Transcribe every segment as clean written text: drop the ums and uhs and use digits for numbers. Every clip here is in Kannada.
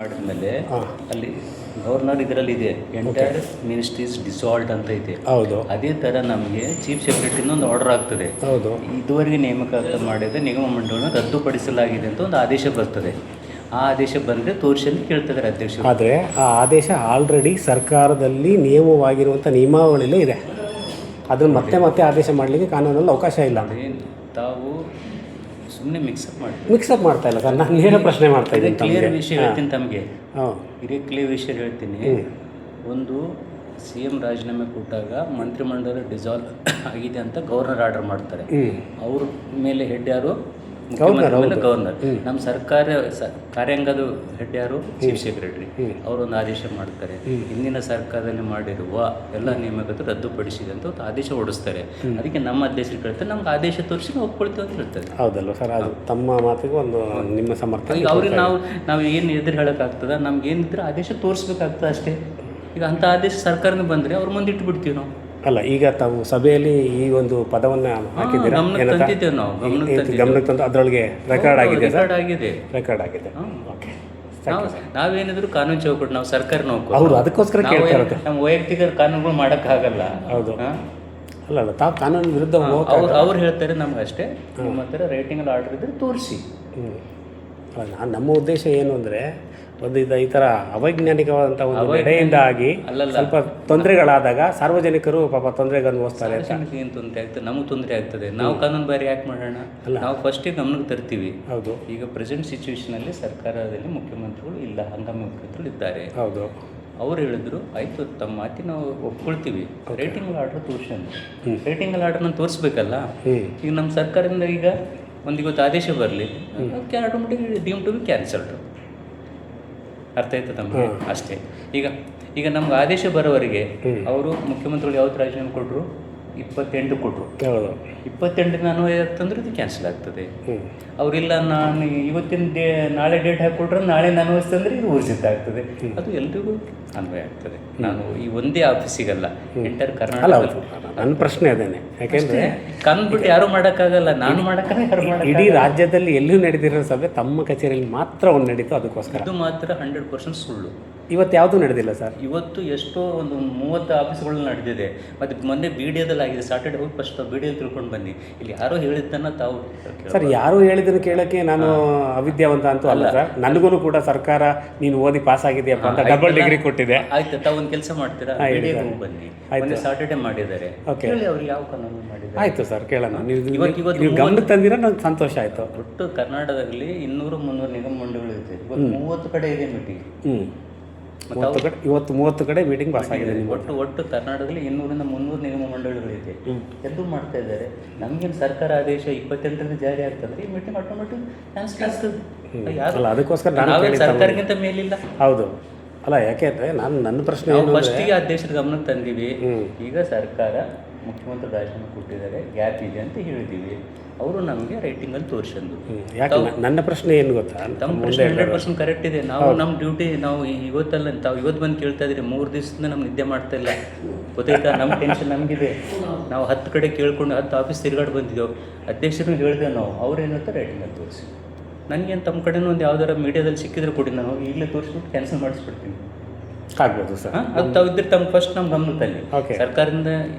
ಮಾಡಿದ್ಮೇಲೆ ಅಲ್ಲಿ ಗವರ್ನರ್ ಇದರಲ್ಲಿ ಇದೆ, ಎಂಟೈರ್ ಮಿನಿಸ್ಟ್ರೀಸ್ ಡಿಸಾಲ್ಟ್ ಅಂತ ಇದೆ. ಹೌದು. ಅದೇ ಥರ ನಮಗೆ ಚೀಫ್ ಸೆಕ್ರೆಟರಿನ ಒಂದು ಆರ್ಡರ್ ಆಗ್ತದೆ. ಹೌದು. ಇದುವರೆಗೆ ನೇಮಕಾತಿ ಮಾಡಿದ ನಿಗಮ ಮಂಡಳಿಯನ್ನು ರದ್ದುಪಡಿಸಲಾಗಿದೆ ಅಂತ ಒಂದು ಆದೇಶ ಬರ್ತದೆ. ಆ ಆದೇಶ ಬಂದರೆ ತೋರಿಸಿ ಅಂತ ಕೇಳ್ತಿದ್ದಾರೆ ಅಧ್ಯಕ್ಷರು. ಆದರೆ ಆ ಆದೇಶ ಆಲ್ರೆಡಿ ಸರ್ಕಾರದಲ್ಲಿ ನಿಯಮವಾಗಿರುವಂಥ ನಿಯಮಾವಳಿಲೇ ಇದೆ. ಅದನ್ನು ಮತ್ತೆ ಆದೇಶ ಮಾಡಲಿಕ್ಕೆ ಕಾನೂನಲ್ಲಿ ಅವಕಾಶ ಇಲ್ಲ. ತಾವು ಸುಮ್ಮನೆ ಮಿಕ್ಸಪ್ ಮಾಡ್ತಾ ಇಲ್ಲ ಸರ್, ನಾನು ನೇರ ಪ್ರಶ್ನೆ ಮಾಡ್ತಾ ಇದ್ದೀನಿ. ಕ್ಲಿಯರ್ ವಿಷಯ ಹೇಳ್ತೀನಿ ತಮಗೆ. ಹಾಂ, ಇದೇ ಕ್ಲಿಯರ್ ವಿಷಯ ಹೇಳ್ತೀನಿ. ಒಂದು CM ರಾಜೀನಾಮೆ ಕೊಟ್ಟಾಗ ಮಂತ್ರಿಮಂಡಲ ಡಿಸಾಲ್ವ್ ಆಗಿದೆ ಅಂತ ಗವರ್ನರ್ ಆರ್ಡರ್ ಮಾಡ್ತಾರೆ. ಅವ್ರ ಮೇಲೆ ಹೆಡ್ ಯಾರು? ಮುಖ್ಯಮಂತ್ರಿ ಮೇಲೆ ಗವರ್ನರ್. ನಮ್ಮ ಸರ್ಕಾರ ಕಾರ್ಯಾಂಗದ ಹೆಡ್ ಯಾರು? Chief secretary. ಅವರೊಂದು ಆದೇಶ ಮಾಡ್ತಾರೆ. ಹಿಂದಿನ ಸರ್ಕಾರದಲ್ಲಿ ಮಾಡಿರುವ ಎಲ್ಲ ನೇಮಕಾತಿ ರದ್ದುಪಡಿಸಿದೆ ಅಂತ ಒಂದು ಆದೇಶ ಹೊಡಿಸ್ತಾರೆ. ಅದಕ್ಕೆ ನಮ್ಮ ಅಧ್ಯಕ್ಷರು ಕೇಳ್ತಾರೆ, ನಮ್ಗೆ ಆದೇಶ ತೋರಿಸಿ ನಾವು ಒಪ್ಕೊಳ್ತೀವಿ ಅಂತ ಹೇಳ್ತಾರೆ. ಹೌದಲ್ವ ಸರ್? ಅದು ತಮ್ಮ ಮಾತಿಗೆ ಒಂದು ನಿಮ್ಮ ಸಮರ್ಥನೆ. ಅವ್ರಿಗೆ ನಾವು ಏನು ಎದುರು ಹೇಳೋಕ್ಕಾಗ್ತದ? ನಮ್ಗೆ ಏನಿದ್ರೆ ಆದೇಶ ತೋರಿಸ್ಬೇಕಾಗ್ತದೆ ಅಷ್ಟೇ. ಈಗ ಅಂಥ ಆದೇಶ ಸರ್ಕಾರನ ಬಂದರೆ ಅವ್ರ ಮುಂದೆ ಇಟ್ಬಿಡ್ತೀವಿ ನಾವು. ಅಲ್ಲ, ಈಗ ತಾವು ಸಭೆಯಲ್ಲಿ ಈ ಒಂದು ಪದವನ್ನು ಹಾಕಿದ್ದೀರಾ? ಗಮನಕ್ಕೆ ಗಮನಕ್ಕೆ ತಂದು ಅದರೊಳಗೆ ರೆಕಾರ್ಡ್ ಆಗಿದೆ. ರೆಕಾರ್ಡ್ ಆಗಿದೆ. ಓಕೆ. ನಾವೇನಿದ್ರು ಕಾನೂನು ಚೌಕಟ್ಟು, ನಾವು ಸರ್ಕಾರ ನೋಡ್ಕೋ. ಹೌದು, ಅದಕ್ಕೋಸ್ಕರ ಕೇಳ್ತಾ ಇರೋದು. ನಮ್ಮ ವೈಯಕ್ತಿಕ ಕಾನೂನುಗಳು ಮಾಡೋಕ್ಕಾಗಲ್ಲ. ಹೌದು. ಅಲ್ಲ, ತಾವು ಕಾನೂನು ವಿರುದ್ಧ ಅವ್ರು ಹೇಳ್ತಾರೆ ನಮ್ಗೆ ಅಷ್ಟೇ. ನಿಮ್ಮ ಹತ್ರ ರೇಟಿಂಗಲ್ಲಿ ಆರ್ಡರ್ ಇದ್ರೆ ತೋರಿಸಿ. ಅಲ್ಲ, ನಮ್ಮ ಉದ್ದೇಶ ಏನು ಅಂದರೆ, ಒಂದು ಈ ಥರ ಅವೈಜ್ಞಾನಿಕವಾದಂಥ ಒಂದು ನಡೆಯಿಂದ ಆಗಿ ಸ್ವಲ್ಪ ತೊಂದರೆಗಳಾದಾಗ ಸಾರ್ವಜನಿಕರು ಪಾಪ ತೊಂದರೆಗೆ ಅನುಭವಿಸ್ತಾರೆ. ಏನು ತೊಂದರೆ ಆಗ್ತದೆ? ನಮಗೆ ತೊಂದರೆ ಆಗ್ತದೆ. ನಾವು ಕಾನೂನು ಬಾರಿ ಯಾಕೆ ಮಾಡೋಣ? ನಾವು ಫಸ್ಟಿಗೆ ಗಮನಕ್ಕೆ ತರ್ತೀವಿ. ಹೌದು. ಈಗ ಪ್ರೆಸೆಂಟ್ ಸಿಚುವೇಶನಲ್ಲಿ ಸರ್ಕಾರದಲ್ಲಿ ಮುಖ್ಯಮಂತ್ರಿಗಳು ಇಲ್ಲ, ಹಂಗಾಮಿ ಮುಖ್ಯಮಂತ್ರಿಗಳು ಇದ್ದಾರೆ. ಹೌದು. ಅವ್ರು ಹೇಳಿದ್ರು, ಆಯಿತು ತಮ್ಮ ಮಾತಿ ನಾವು ಒಪ್ಕೊಳ್ತೀವಿ, ರೇಟಿಂಗ್ ಆರ್ಡರ್ ತೋರಿಸಿ ಅಂತ. ರೇಟಿಂಗ್ ಆರ್ಡರ್ನ ತೋರಿಸ್ಬೇಕಲ್ಲ. ಈಗ ನಮ್ಮ ಸರ್ಕಾರದಿಂದ ಈಗ ಇವತ್ತು ಆದೇಶ ಬರಲಿ, automatic deem to be cancelled. ಅರ್ಥ ಆಯ್ತು ತಮಗೆ? ಅಷ್ಟೇ. ಈಗ ನಮ್ಗೆ ಆದೇಶ ಬರೋವರೆಗೆ ಅವರು ಮುಖ್ಯಮಂತ್ರಿಗಳು ಯಾವತ್ತು ರಾಜೀನಾಮೆ ಕೊಟ್ಟರು? 28 ಕೊಟ್ಟರು. 28 ನಾನು ಅಂತಂದ್ರೆ ಇದು ಕ್ಯಾನ್ಸಲ್ ಆಗ್ತದೆ. ಅವರಿಲ್ಲ, ನಾನು ಇವತ್ತಿನ ನಾಳೆ ಡೇಟ್ ಹಾಕಿಕೊಟ್ರೆ ನಾಳೆ ನಾನು ಅಂದ್ರೆ ಇದು ಊರ್ಜಿತ ಆಗ್ತದೆ. ಅದು ಎಲ್ರಿಗೂ ಅನ್ವಯ ಆಗ್ತದೆ. ನಾನು ಈ ಒಂದೇ ಆಫೀಸಿಗಲ್ಲ, ಎಂಟರ್ ಕರ್ನಾಟಕ. ನನ್ನ ಪ್ರಶ್ನೆ ಅದೇನೆ. ಯಾಕೆಂದರೆ ಕಾನೂನು ಬಿಟ್ಟು ಯಾರು ಮಾಡೋಕ್ಕಾಗಲ್ಲ, ನಾನು ಮಾಡೋಕ್ಕಾಗ ಯಾರು ಮಾಡೋದು? ಇಡೀ ರಾಜ್ಯದಲ್ಲಿ ಎಲ್ಲೂ ನಡೀತಿರೋ ಸಭೆ ತಮ್ಮ ಕಚೇರಿಯಲ್ಲಿ ಮಾತ್ರ ಒಂದು ನಡೀತು. ಅದಕ್ಕೋಸ್ಕರ ಇದು ಮಾತ್ರ 100% ಸುಳ್ಳು. ಇವತ್ತು ಯಾವುದೂ ನಡೆದಿಲ್ಲ ಸರ್. ಇವತ್ತು ಎಷ್ಟೋ ಒಂದು 30 ಆಫೀಸ್ಗಳು ನಡೆದಿದೆ. ಮತ್ತು ಮೊನ್ನೆ BDOದಲ್ಲಿ ಆಗಿದೆ. ಸಾಟರ್ಡೆ ಹೋಗಿ ಫಸ್ಟ್ BDO ತಿಳ್ಕೊಂಡು ಬನ್ನಿ. ಇಲ್ಲಿ ಯಾರೋ ಹೇಳಿದ್ದನ್ನು ತಾವು ಸರ್, ಯಾರು ಹೇಳಿದ್ದನ್ನು ಕೇಳೋಕ್ಕೆ ನಾನು ಅವಿದ್ಯಾವಂತ ಅಂತೂ ಅಲ್ಲ ಸರ್. ನನಗೂ ಕೂಡ ಸರ್ಕಾರ ನೀನು ಓದಿ ಪಾಸ್ ಆಗಿದೆಯಪ್ಪ ಅಂತ ಡಬಲ್ ಡಿಗ್ರಿ ಕೊಟ್ಟಿದೆ. ಆಯ್ತು, ತಾವು ಒಂದು ಕೆಲಸ ಮಾಡ್ತೀರಾ? BDO ಬನ್ನಿ. ಮೊನ್ನೆ ಸಾಟರ್ಡೆ ಮಾಡಿದ್ದಾರೆ. ಹೇಳಿ ಅವ್ರು ಯಾವ ಕಾನೂನು ಮಾಡಿದ್ದಾರೆ? ಆಯ್ತು ಸರ್, ಕೇಳೋಣ. ನೀವು ಗಮನಕ್ಕೆ ತಂದಿರ ನಂಗೆ ಸಂತೋಷ ಆಯಿತು. ಒಟ್ಟು ಕರ್ನಾಟಕದಲ್ಲಿ 200-300 ನಿಗಮ ಮಂಡಳಿಗಳು ಇದೆ. ಇವತ್ತು 30 ಕಡೆ ಇದೆ ಮೀಟಿಂಗ್. ಇವತ್ತು 30 ಕಡೆ ಮೀಟಿಂಗ್ ಪಾಸ್ ಆಗಿದೆ. ಒಟ್ಟು ಕರ್ನಾಟಕದಲ್ಲಿ 200-300 ನಿಗಮ ಮಂಡಳಿಗಳಿದೆ. ಎಲ್ಲರೂ ಮಾಡ್ತಾ ಇದ್ದಾರೆ. ನಮಗೇನು ಸರ್ಕಾರ ಆದೇಶ 28ರಿಂದ ಜಾರಿ ಆಗ್ತದೆ, ಈ ಮೀಟಿಂಗ್ ಆಟೋಮೆಟಿಕ್ ಕ್ಯಾನ್ಸಲ್ ಆಗ್ತದೆ. ಅದಕ್ಕೋಸ್ಕರ ಸರ್ಕಾರಕ್ಕಿಂತ ಮೇಲಿಲ್ಲ. ಹೌದು. ಅಲ್ಲ, ಯಾಕೆಂದರೆ ನನ್ನ ಪ್ರಶ್ನೆ ಫಸ್ಟಿಗೆ ಅಧ್ಯಕ್ಷರ ಗಮನಕ್ಕೆ ತಂದೀವಿ. ಈಗ ಸರ್ಕಾರ ಮುಖ್ಯಮಂತ್ರಿ ರಾಜೀನಾಮೆ ಕೊಟ್ಟಿದ್ದಾರೆ, ಗ್ಯಾಪ್ ಇದೆ ಅಂತ ಹೇಳಿದ್ದೀವಿ. ಅವರು ನಮಗೆ ರೈಟಿಂಗಲ್ಲಿ ತೋರಿಸಂದು. ಯಾಕೆ ನನ್ನ ಪ್ರಶ್ನೆ ಏನು ಗೊತ್ತಾ? ತಮ್ಮ ಪ್ರಶ್ನೆ 100% ಕರೆಕ್ಟ್ ಇದೆ. ನಾವು ನಮ್ಮ ಡ್ಯೂಟಿ ನಾವು ಇವತ್ತಲ್ಲ, ತಾವು ಇವತ್ತು ಬಂದು ಕೇಳ್ತಾ ಇದ್ರಿ. 3 ದಿವಸದಿಂದ ನಮ್ಗೆ ನಿದ್ದೆ ಮಾಡ್ತಾ ಇಲ್ಲ, ಗೊತ್ತಾಯ್ತಾ? ನಮ್ಮ ಟೆನ್ಷನ್ ನಮಗಿದೆ. ನಾವು 10 ಕಡೆ ಕೇಳ್ಕೊಂಡು 10 ಆಫೀಸ್ ತಿರುಗಾಡಿ ಬಂದಿದ್ದೆವು. ಅಧ್ಯಕ್ಷರು ಹೇಳಿದೆ ನಾವು, ಅವ್ರು ಏನಂತ ರೈಟಿಂಗಲ್ಲಿ ತೋರಿಸಿ. ನನಗೇನು ತಮ್ಮ ಕಡೆನೂ ಒಂದು ಯಾವ್ದಾರ ಮೀಡಿಯಾದಲ್ಲಿ ಸಿಕ್ಕಿದ್ರೆ ಕೊಡಿ, ನಾನು ಈಗಲೇ ತೋರಿಸ್ಬಿಟ್ಟು ಕ್ಯಾನ್ಸಲ್ ಮಾಡಿಸ್ಬಿಡ್ತೀನಿ. ಆಗ್ಬೋದು ಸರ್. ಅದು ತಾವು ಇದ್ರೆ ತಮ್ಮ ಫಸ್ಟ್ ನಮ್ಮ ಗಮನದಲ್ಲಿ ಸರ್ಕಾರದಿಂದ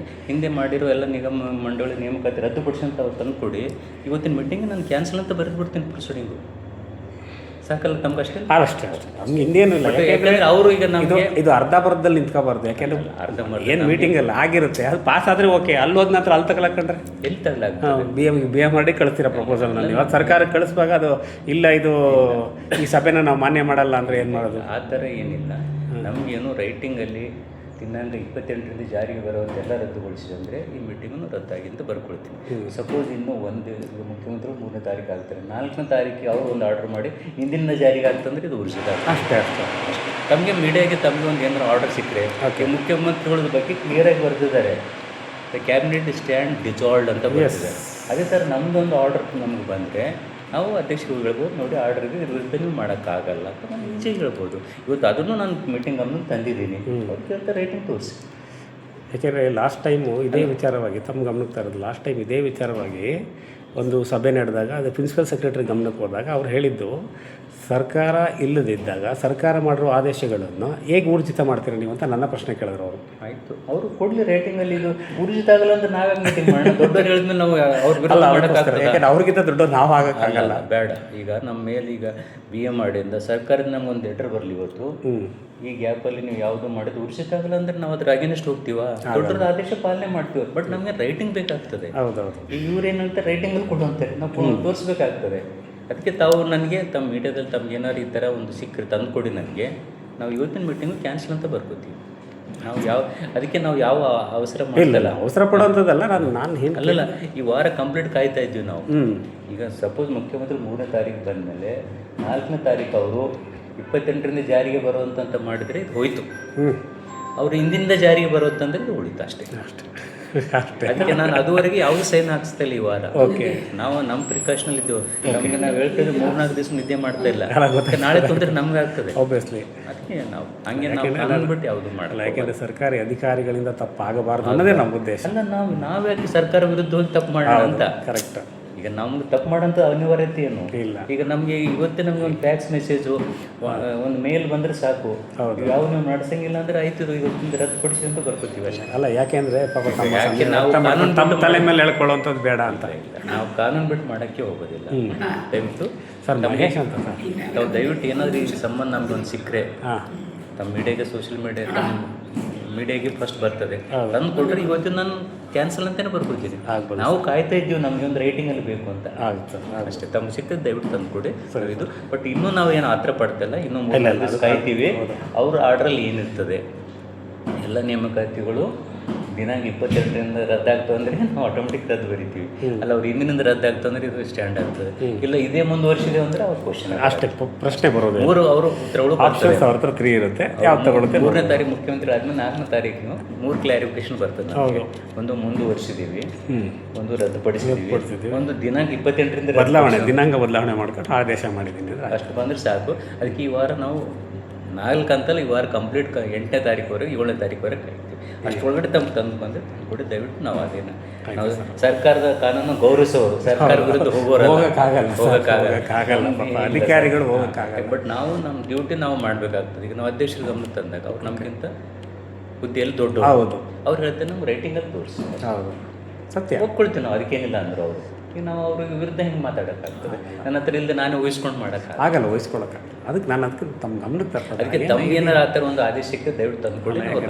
ಹಿಂದೆ ಮಾಡಿರೋ ಎಲ್ಲ ನಿಗಮ ಮಂಡಳಿ ನೇಮಕಾತಿ ರದ್ದುಪಡಿಸಿ ತಾವು ತಂದು ಕೊಡಿ. ಇವತ್ತಿನ ಮೀಟಿಂಗ್ ನಾನು ಕ್ಯಾನ್ಸಲ್ ಅಂತ ಬರೆದ್ಬಿಡ್ತೀನಿ ಪ್ರೊಸೀಡಿಂಗು. ಸಾಕಲ್ಲ ತಮ್ಗೆ? ಅಷ್ಟೇ ಅಷ್ಟೇ ನಮ್ಗೆ ಇನ್ನೇನು ಇಲ್ಲ. ಯಾಕಂದರೆ ಅವರು ಈಗ ನಮಗೆ ಇದು ಅರ್ಧಬರ್ಧದಲ್ಲಿ ನಿಂತ್ಕೋಬಾರ್ದು. ಯಾಕೆಂದ್ರೆ ಅರ್ಧಂಬರ್ಧ ಏನು ಮೀಟಿಂಗಲ್ಲಿ ಆಗಿರುತ್ತೆ, ಅದು ಪಾಸ್ ಆದರೆ ಓಕೆ. ಅಲ್ಲಿ ಹೋದ ನಂತರ ಅಲ್ಲಿ ತಗೊಳಕಂಡ್ರೆ ಎಲ್ಲಿ ತಗೊಳ್ಳಾಗ್ತದೆ? ಬಿ ಎ ಮಾಡಿ ಕಳಿಸ್ತೀರಾ ಪ್ರಪೋಸಲ್ನಲ್ಲಿ. ಇವತ್ತು ಸರ್ಕಾರಕ್ಕೆ ಕಳಿಸುವಾಗ ಅದು ಇಲ್ಲ, ಇದು ಈ ಸಭೆನ ನಾವು ಮಾನ್ಯ ಮಾಡಲ್ಲ ಅಂದರೆ ಏನು ಮಾಡೋದು? ಆ ಥರ ಏನಿಲ್ಲ. ನಮಗೇನು ರೈಟಿಂಗಲ್ಲಿ ದಿನಾಂಕ 28ರಿಂದ ಜಾರಿಗೆ ಬರುವಂತೆಲ್ಲ ರದ್ದುಗೊಳಿಸಿದೆ ಅಂದರೆ ಈ ಮೀಟಿಂಗನ್ನು ರದ್ದಾಗಿ ಅಂತ ಬರ್ಕೊಳ್ತೀನಿ. ಸಪೋಸ್ ಇನ್ನೂ ಮುಖ್ಯಮಂತ್ರಿ 3ನೇ ತಾರೀಕು ಆಗ್ತಾರೆ, 4ನೇ ತಾರೀಕಿಗೆ ಅವರು ಒಂದು ಆರ್ಡರ್ ಮಾಡಿ ಹಿಂದಿನ ಜಾರಿಗೆ ಆಗ್ತಂದ್ರೆ ಇದು ಉರ್ಜಿತ. ಅಷ್ಟೇ. ತಮಗೆ ಮೀಡಿಯಾಗೆ ತಮಗೆ ಒಂದು ಏನಾರು ಆರ್ಡರ್ ಸಿಕ್ಕರೆ ಮುಖ್ಯಮಂತ್ರಿಗಳ ಬಗ್ಗೆ ಕ್ಲಿಯರಾಗಿ ಬರೆದಿದ್ದಾರೆ. ದ ಕ್ಯಾಬಿನೆಟ್ ಸ್ಟ್ಯಾಂಡ್ ಡಿಸಾಲ್ಡ್ ಅಂತ ಬರೆದಿದ್ದಾರೆ. ಅದೇ ಥರ ನಮ್ಮದೊಂದು ಆರ್ಡರ್ ನಮಗೆ ಬಂದರೆ ನಾವು ಅಧ್ಯಕ್ಷರು ಹೇಳ್ಬೋದು, ನೋಡಿ ಆರ್ಡರ್ಗೆ ವಿರುದ್ಧ ನೀವು ಮಾಡೋಕ್ಕಾಗಲ್ಲ ಅಂತ ನಾನು ಈಜೆ ಹೇಳ್ಬೋದು. ಇವತ್ತು ಅದನ್ನು ನಾನು ಮೀಟಿಂಗ್ ಗಮನಕ್ಕೆ ತಂದಿದ್ದೀನಿ. ಅವ್ರಿಗೆ ಅಂತ ರೇಟಿಂಗ್ ತೋರಿಸಿ. ಯಾಕೆಂದರೆ ಲಾಸ್ಟ್ ಟೈಮು ಇದೇ ವಿಚಾರವಾಗಿ ತಮ್ಮ ಗಮನಕ್ಕೆ ತರೋದು. ಲಾಸ್ಟ್ ಟೈಮ್ ಇದೇ ವಿಚಾರವಾಗಿ ಒಂದು ಸಭೆ ನಡೆದಾಗ ಅದು ಪ್ರಿನ್ಸಿಪಲ್ ಸೆಕ್ರೆಟರಿ ಗಮನಕ್ಕೆ ಹೋದಾಗ ಅವ್ರು ಹೇಳಿದ್ದು, ಸರ್ಕಾರ ಇಲ್ಲದಿದ್ದಾಗ ಸರ್ಕಾರ ಮಾಡಿರೋ ಆದೇಶಗಳನ್ನು ಹೇಗೆ ಊರ್ಜಿತ ಮಾಡ್ತೀರಾ ನೀವು ಅಂತ ನನ್ನ ಪ್ರಶ್ನೆ ಕೇಳಿದ್ರು ಅವರು. ಆಯಿತು, ಅವರು ಕೊಡಲಿ ರೇಟಿಂಗಲ್ಲಿ. ಇದು ಊರ್ಜಿತ ಆಗಲ್ಲ ಅಂದ್ರೆ ನಾವೇ ಮೀಟಿಂಗ್ ಮಾಡೋಣ. ದೊಡ್ಡವ್ರು ಹೇಳಿದ್ಮೇಲೆ ನಾವು ಅವ್ರ ವಿರುದ್ಧ ಮಾಡೋಕ್ಕಾಗ್ತದೆ? ಯಾಕಂದ್ರೆ ಅವ್ರಿಗಿಂತ ದೊಡ್ಡವ್ರು ನಾವು ಆಗೋಕ್ಕಾಗಲ್ಲ. ಬೇಡ. ಈಗ ನಮ್ಮ ಮೇಲೆ ಈಗ BMRDಯಿಂದ ಸರ್ಕಾರದಿಂದ ನಮ್ಗೊಂದು ಲೆಟರ್ ಬರಲಿ ಇವತ್ತು, ಈ ಗ್ಯಾಪಲ್ಲಿ ನೀವು ಯಾವುದು ಮಾಡಿದ್ದು ಊರ್ಜಿತ ಆಗಲ್ಲ ಅಂದ್ರೆ ನಾವು ಅದ್ರ ಅಗೇನೆಸ್ಟ್ ಹೋಗ್ತೀವ? ದೊಡ್ಡದ ಆದೇಶ ಪಾಲನೆ ಮಾಡ್ತೀವಿ, ಬಟ್ ನಮಗೆ ರೈಟಿಂಗ್ ಬೇಕಾಗ್ತದೆ. ಹೌದೌದು. ಈಗ ಇವ್ರೇನಂತ ರೈಟಿಂಗಲ್ಲಿ ಕೊಡುವಂತಾರೆ, ನಾವು ತೋರಿಸ್ಬೇಕಾಗ್ತದೆ. ಅದಕ್ಕೆ ತಾವು ನನಗೆ ತಮ್ಮ ಮೀಡಿಯಾದಲ್ಲಿ ತಮ್ಗೆ ಏನಾದ್ರು ಈ ಥರ ಒಂದು ಸಿಕ್ಕರೆ ತಂದುಕೊಡಿ ನನಗೆ, ನಾವು ಇವತ್ತಿನ ಮೀಟಿಂಗು ಕ್ಯಾನ್ಸಲ್ ಅಂತ ಬರ್ಕೋತೀವಿ. ನಾವು ಅದಕ್ಕೆ ನಾವು ಯಾವ ಅವಸರ ಮಾಡಿಲ್ಲ, ಅವಸರ ಪಡೋಂಥದ್ದಲ್ಲ. ನಾನು ಅಲ್ಲಲ್ಲ, ಈ ವಾರ ಕಂಪ್ಲೀಟ್ ಕಾಯ್ತಾ ಇದ್ವಿ ನಾವು. ಈಗ ಸಪೋಸ್ ಮುಖ್ಯಮಂತ್ರಿ 3ನೇ ತಾರೀಕು ಬಂದಮೇಲೆ 4ನೇ ತಾರೀಕು ಅವರು 28ರಿಂದ ಜಾರಿಗೆ ಬರುವಂತ ಮಾಡಿದರೆ ಇದು ಹೋಯ್ತು. ಅವರು ಹಿಂದಿಂದ ಜಾರಿಗೆ ಬರುತ್ತಂದ್ರೆ ಇದು ಉಳಿತು ಅಷ್ಟೇ. ಅದಕ್ಕೆ ನಾನು ಅದುವರೆಗೆ ಯಾವುದು ಸೈನ್ ಹಾಕ್ಸ್ತಿಲ್ಲ ಈ ವಾರ. ನಾವು ನಮ್ಮ ಪ್ರಿಕಾಷನಲ್ ಇದ್ದೇವೆ. ನಮಗೆ ನಾವು ಹೇಳ್ತಿದ್ರೆ 3-4 ದಿವಸ ನಿದ್ದೆ ಮಾಡ್ತಾ ಇಲ್ಲ, ನಾಳೆ ತೊಂದರೆ ನಮ್ಗೆ ಆಗ್ತದೆ. ಆಬ್ವಿಯಸ್ಲಿ ಅದಕ್ಕೆ ನಾವು ಹಂಗೆ ನಾವು ಕಾನೂನು ಬಿಟ್ಟು ಯಾವುದು ಮಾಡಲ್ಲ. ಯಾಕೆಂದರೆ ಸರ್ಕಾರಿ ಅಧಿಕಾರಿಗಳಿಂದ ತಪ್ಪಾಗಬಾರ್ದು ಅನ್ನೋದೇ ನಮ್ಮ ಉದ್ದೇಶ. ಅಲ್ಲ, ನಾವ್ಯಾಕೆ ಸರ್ಕಾರ ವಿರುದ್ಧ ಹೋಗಿ ತಪ್ಪು ಮಾಡೋಣ ಅಂತ. ಕರೆಕ್ಟ್. ಈಗ ನಮ್ಗೆ ತಪ್ಪು ಮಾಡೋಂಥ ಅನಿವಾರ್ಯತೆ ಏನು ಇಲ್ಲ. ಈಗ ನಮಗೆ ಇವತ್ತೇ ನಮ್ಗೆ ಒಂದು ಫ್ಯಾಕ್ಸ್ ಮೆಸೇಜು, ಒಂದು ಮೇಲ್ ಬಂದರೆ ಸಾಕು. ಯಾವ ನೀವು ನಡೆಸಂಗಿಲ್ಲ ಅಂದರೆ ಆಯ್ತು, ಇವತ್ತಿಂದ ರದ್ದುಪಡಿಸಿ ಅಂತ ಬರ್ಕೋತೀವಿ ಅಷ್ಟೇ. ಅಲ್ಲ, ಯಾಕೆಂದ್ರೆ ಪಾಪ ನಾವು ತಮ್ಮ ತಲೆ ಮೇಲೆ ಹೇಳ್ಕೊಳ್ಳೋವಂಥದ್ದು ಬೇಡ ಅಂತ ನಾವು ಕಾನೂನು ಬಿಟ್ಟು ಮಾಡೋಕ್ಕೆ ಹೋಗೋದಿಲ್ಲ. ದಯವಿಟ್ಟು ಸರ್, ಮಹೇಶ್ ಅಂತ ಸರ್, ನಾವು ದಯವಿಟ್ಟು ಏನಾದರೂ ಈ ಸಂಬಂಧ ನಮ್ಗೆ ಒಂದು ಸಿಕ್ಕರೆ ತಮ್ಮ ಮೀಡಿಯಾಗೆ, ಸೋಷಿಯಲ್ ಮೀಡಿಯಾ, ತಮ್ಮ ಮೀಡಿಯಾಗೆ ಫಸ್ಟ್ ಬರ್ತದೆ, ತಂದು ಕೊಟ್ಟರೆ ಇವತ್ತು ನಾನು ಕ್ಯಾನ್ಸಲ್ ಅಂತಲೇ ಬರ್ಕೊಳ್ತೀನಿ. ನಾವು ಕಾಯ್ತಾ ಇದ್ದೀವಿ ನಮಗೆ ಒಂದು ರೈಟಿಂಗಲ್ಲಿ ಬೇಕು ಅಂತ. ಅಷ್ಟೇ, ತಮ್ಗೆ ಸಿಕ್ತದೆ ದಯವಿಟ್ಟು ತಂದು ಕೊಡಿ ಇದು. ಬಟ್ ಇನ್ನೂ ನಾವು ಏನು ಆತರ ಪಡ್ತಿಲ್ಲ, ಇನ್ನೂ 3 ದಿವಸ ಕಾಯ್ತೀವಿ. ಅವ್ರ ಆರ್ಡ್ರಲ್ಲಿ ಏನಿರ್ತದೆ ಎಲ್ಲ ನೇಮಕಾತಿಗಳು ದಿನಾಂಕ 22ರಿಂದ ರದ್ದಾಗ್ತವೆ ಅಂದರೆ ನಾವು ಆಟೋಮೆಟಿಕ್ ರದ್ದು ಬರಿತೀವಿ. ಅಲ್ಲ, ಅವ್ರು ಹಿಂದಿನಿಂದ ರದ್ದಾಗ್ತಂದ್ರೆ ಇದು ಸ್ಟ್ಯಾಂಡ್ ಆಗ್ತದೆ. ಇಲ್ಲ ಇದೇ ಮುಂದುವರ್ಸಿದೆ ಅಂದರೆ ಅವ್ರ ಕ್ವಶನ್ ಅಷ್ಟೇ, ಪ್ರಶ್ನೆ ಬರೋದು. ಅವರು ಉತ್ತರಗಳು ಅವ್ರ ಹತ್ರ 3 ಇರುತ್ತೆ. ಯಾವ ತಗೊಳುತ್ತೆ? 3ನೇ ತಾರೀಕು ಮುಖ್ಯಮಂತ್ರಿ ಆದ್ಮೇಲೆ 4ನೇ ತಾರೀಕು 3 ಕ್ಲಾರಿಫಿಕೇಶನ್ ಬರ್ತದೆ ನಮಗೆ. ಒಂದು ಮುಂದುವರ್ಸಿದ್ದೀವಿ, ಒಂದು ರದ್ದುಪಡಿಸಿದ್ದೀವಿ, ಒಂದು ದಿನಾಂಕ 28ರಿಂದ ದಿನಾಂಕ ಬದಲಾವಣೆ ಮಾಡ್ಕೊಂಡು ಆದೇಶ ಮಾಡಿದ್ದೀನಿ. ಅಷ್ಟು ಬಂದರೆ ಸಾಕು. ಅದಕ್ಕೆ ಈ ವಾರ ನಾವು 4 ಅಂತಲ್ಲ, ಈ ವಾರ ಕಂಪ್ಲೀಟ್ 8ನೇ ತಾರೀಕುವರೆಗೆ 7ನೇ ತಾರೀಕುವರೆಗೆ ಕಾಯ್ತೀವಿ. ಅಷ್ಟೊಳಗಡೆ ತಮ್ಗೆ ತಂದು ಬಂದರೆ ಕೊಡಿ ದಯವಿಟ್ಟು. ನಾವು ಅದೇನು ನಾವು ಸರ್ಕಾರದ ಕಾನೂನು ಗೌರವಿಸೋರು, ಸರ್ಕಾರ ವಿರುದ್ಧ ಹೋಗೋಕ್ಕಾಗಲ್ಲ, ಅಧಿಕಾರಿಗಳು ಹೋಗೋಕ್ಕಾಗಲ್ಲ. ಬಟ್ ನಾವು ನಮ್ಮ ಡ್ಯೂಟಿ ನಾವು ಮಾಡಬೇಕಾಗ್ತದೆ. ಈಗ ನಾವು ಅಧ್ಯಕ್ಷರ ಗಮನ ತಂದಾಗ ಅವ್ರು ನಮಗಿಂತ ಹುದ್ದೆಯಲ್ಲಿ ದೊಡ್ಡ ಅವ್ರು ಹೇಳ್ತಾರೆ, ನಮ್ಗೆ ರೈಟಿಂಗಲ್ಲಿ ತೋರಿಸಿ ಸತ್ಯ ಒಪ್ಕೊಳ್ತೀವಿ ನಾವು, ಅದಕ್ಕೇನಿಲ್ಲ ಅಂದರು ಅವರು. ಈಗ ನಾವು ಅವ್ರಿಗೆ ವಿರುದ್ಧ ಹೆಂಗೆ ಮಾತಾಡೋಕ್ಕಾಗ್ತದೆ? ನನ್ನ ಹತ್ರ ಇಲ್ಲದೆ ನಾನು ಊಹಿಸ್ಕೊಂಡು ಮಾಡೋಕ್ಕಾಗಲ್ಲ, ವಹಿಸ್ಕೊಳಕ್ಕೆ. ಅದಕ್ಕೆ ನಾನು ಅದಕ್ಕೆ ತಮ್ಮ ಗಮನಕ್ಕೆ ತರ್ತೇನೆ. ಅದಕ್ಕೆ ತಮ್ಗೆ ಏನಾರು ಆ ಥರ ಒಂದು ಆದೇಶಕ್ಕೆ ದಯವಿಟ್ಟು ತಂದುಕೊಡಿ. ಅವ್ರು